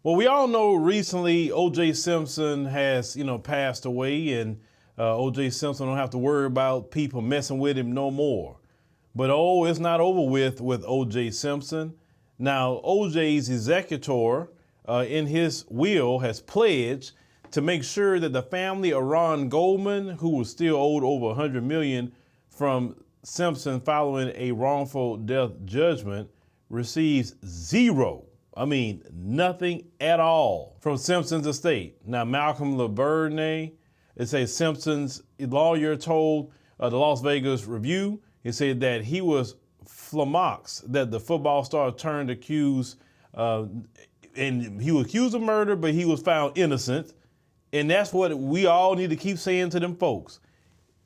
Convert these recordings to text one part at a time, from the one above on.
Well, we all know recently OJ Simpson has, passed away, and OJ Simpson don't have to worry about people messing with him no more. But it's not over with OJ Simpson. Now, OJ's executor in his will has pledged to make sure that the family of Ron Goldman, who was still owed over $100 million from Simpson following a wrongful death judgment, receives zero. I mean, nothing at all from Simpson's estate. Now, Malcolm LaVerne, it says Simpson's lawyer told the Las Vegas Review, he said that he was flummoxed that the football star turned accused, and he was accused of murder, but he was found innocent. And that's what we all need to keep saying to them folks.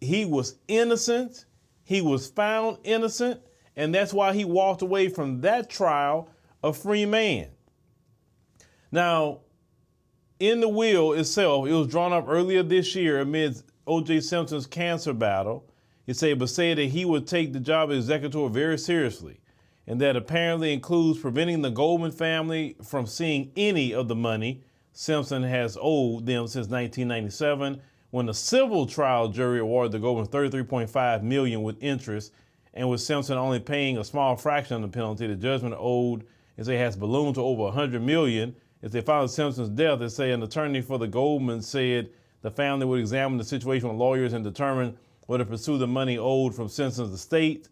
He was innocent. He was found innocent. And that's why he walked away from that trial a free man. Now, in the will itself, it was drawn up earlier this year amid O.J. Simpson's cancer battle. It said that he would take the job as executor very seriously, and that apparently includes preventing the Goldman family from seeing any of the money Simpson has owed them since 1997, when the civil trial jury awarded the Goldmans $33.5 million with interest, and with Simpson only paying a small fraction of the penalty. The judgment owed, has ballooned to over $100 million. If they filed Simpson's death, they say an attorney for the Goldmans said the family would examine the situation with lawyers and determine whether to pursue the money owed from Simpson's estate,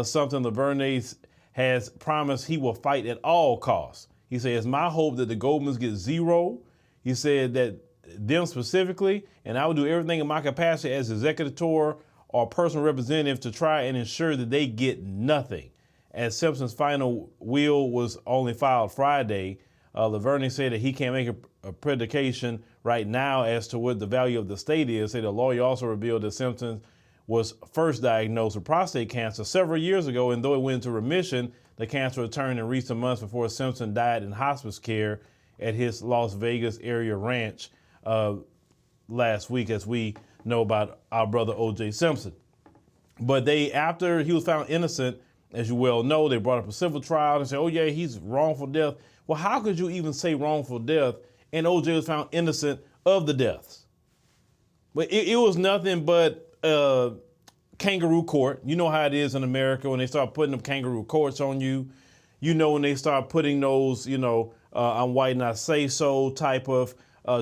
something LaVerne has promised he will fight at all costs. He said, it's my hope that the Goldmans get zero. He said that them specifically, and I will do everything in my capacity as executor or personal representative to try and ensure that they get nothing. As Simpson's final will was only filed Friday, LaVerne said that he can't make a predication right now as to what the value of the estate is. Said the lawyer also revealed that Simpson was first diagnosed with prostate cancer several years ago, and though it went into remission, the cancer returned in recent months before Simpson died in hospice care at his Las Vegas area ranch last week, as we know about our brother O.J. Simpson. But after he was found innocent, as you well know, they brought up a civil trial and said, oh yeah, he's wrongful death. Well, how could you even say wrongful death and O.J. was found innocent of the deaths? But it was nothing but kangaroo court. You know how it is in America when they start putting them kangaroo courts on you. You know, when they start putting those, I'm white and I say so type of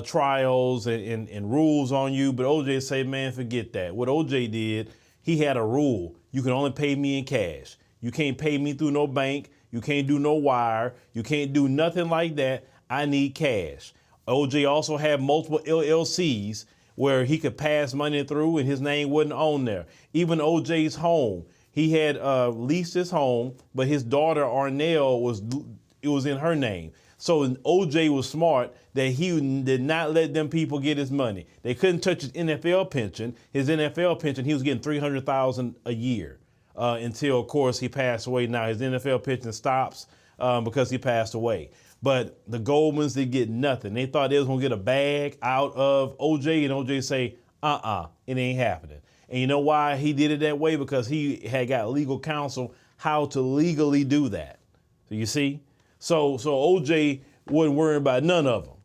trials and rules on you. But O.J. say, man, forget that. What O.J. did, he had a rule. You can only pay me in cash. You can't pay me through no bank. You can't do no wire. You can't do nothing like that. I need cash. O.J. also had multiple LLCs where he could pass money through and his name wasn't on there. Even O.J.'s home, he had leased his home, but his daughter Arnell was in her name. So O.J. was smart that he did not let them people get his money. They couldn't touch his NFL pension. His NFL pension, he was getting $300,000 a year until, of course, he passed away. Now his NFL pension stops because he passed away. But the Goldmans, they get nothing. They thought they was gonna get a bag out of O.J. and O.J. say, it ain't happening. And you know why he did it that way? Because he had got legal counsel how to legally do that. So you see? So O.J. wasn't worrying about none of them.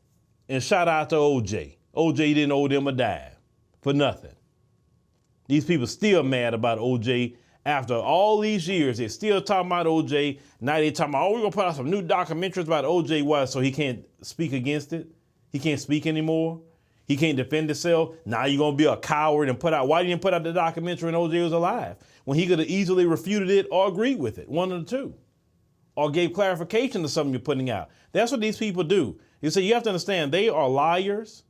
And shout out to O.J. O.J. didn't owe them a dime for nothing. These people still mad about O.J. After all these years. They're still talking about O.J. Now they talking about, we're going to put out some new documentaries about O.J. Why? So he can't speak against it? He can't speak anymore? He can't defend himself? Now you're going to be a coward and why didn't you put out the documentary when O.J. was alive? When he could have easily refuted it or agreed with it, one of the two. Or gave clarification to something you're putting out. That's what these people do. You see, you have to understand, they are liars.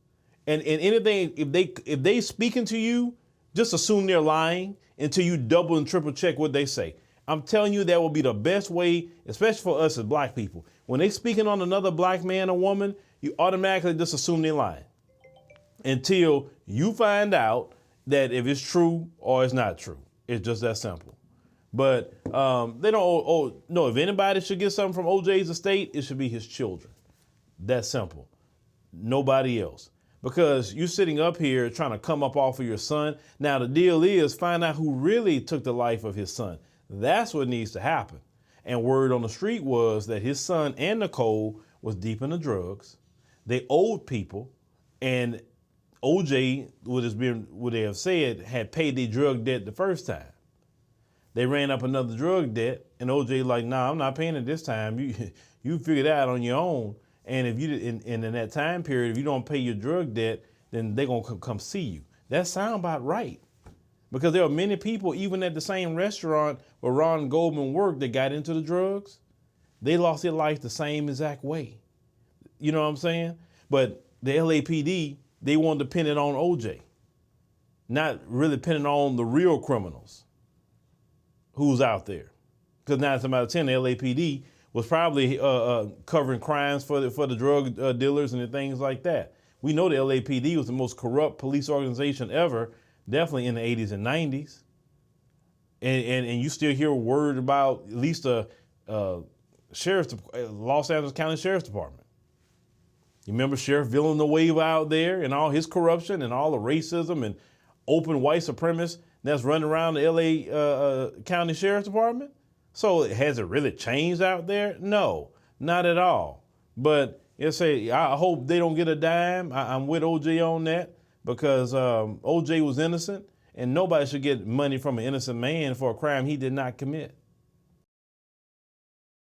And anything, if they speaking to you, just assume they're lying until you double and triple check what they say. I'm telling you, that will be the best way, especially for us as black people. When they speaking on another black man or woman, you automatically just assume they're lying until you find out that if it's true or it's not true. It's just that simple. But they don't no, if anybody should get something from O.J.'s estate, it should be his children. That simple. Nobody else. Because you're sitting up here trying to come up off of your son. Now, the deal is find out who really took the life of his son. That's what needs to happen. And word on the street was that his son and Nicole was deep in the drugs. They owed people, and OJ would they have said had paid their drug debt the first time. They ran up another drug debt, and OJ like, nah, I'm not paying it this time. You figure it out on your own. And if you in that time period, if you don't pay your drug debt, then they're gonna come see you. That sounds about right, because there are many people, even at the same restaurant where Ron Goldman worked, that got into the drugs. They lost their life the same exact way. You know what I'm saying? But the LAPD, they wanted to pin it on OJ, not really pinning on the real criminals who's out there. Because 9 times out of 10, the LAPD was probably covering crimes for the drug dealers and the things like that. We know the LAPD was the most corrupt police organization ever, definitely in the 80s and 90s. And you still hear word about at least the Los Angeles County Sheriff's Department. You remember Sheriff Villanueva out there and all his corruption and all the racism and open white supremacists that's running around the LA County Sheriff's Department? So has it really changed out there? No, not at all. But I hope they don't get a dime. I'm with OJ on that, because OJ was innocent, and nobody should get money from an innocent man for a crime he did not commit.